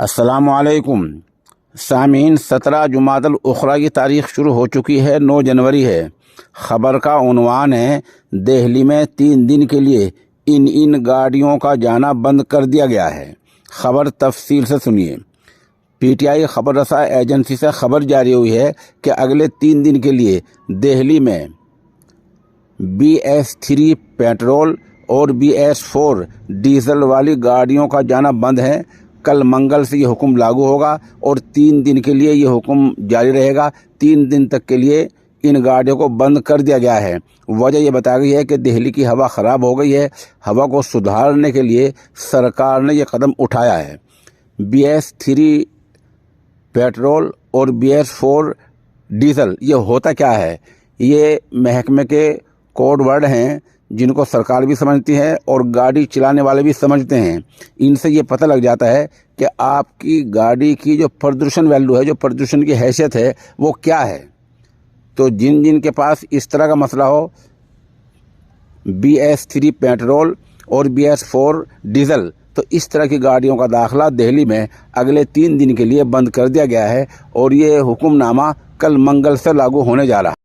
अस्सलामुअलैकुम सामीन 17 जुमादुल उखरा की तारीख शुरू हो चुकी है। 9 जनवरी है। खबर का उन्वान है दिल्ली में 3 दिन के लिए इन गाड़ियों का जाना बंद कर दिया गया है। खबर तफसील से सुनिए। पीटीआई खबर रसा एजेंसी से खबर जारी हुई है कि अगले 3 दिन के लिए दिल्ली में BS3 पेट्रोल और BS4 डीजल वाली गाड़ियों का जाना बंद है। कल मंगल से ये हुक्म लागू होगा और 3 दिन के लिए ये हुक्म जारी रहेगा। 3 दिन तक के लिए इन गाड़ियों को बंद कर दिया गया है। वजह ये बताई गई है कि दिल्ली की हवा ख़राब हो गई है। हवा को सुधारने के लिए सरकार ने ये कदम उठाया है। BS3 पेट्रोल और BS4 डीजल ये होता क्या है? ये महकमे के कोड वर्ड हैं जिनको सरकार भी समझती है और गाड़ी चलाने वाले भी समझते हैं। इनसे ये पता लग जाता है कि आपकी गाड़ी की जो प्रदूषण वैल्यू है, जो प्रदूषण की हैसियत है, वो क्या है। तो जिन जिन के पास इस तरह का मसला हो, BS3 पेट्रोल और BS4 डीजल, तो इस तरह की गाड़ियों का दाखिला दिल्ली में अगले 3 दिन के लिए बंद कर दिया गया है और ये हुक्मनामा कल मंगल से लागू होने जा रहा है।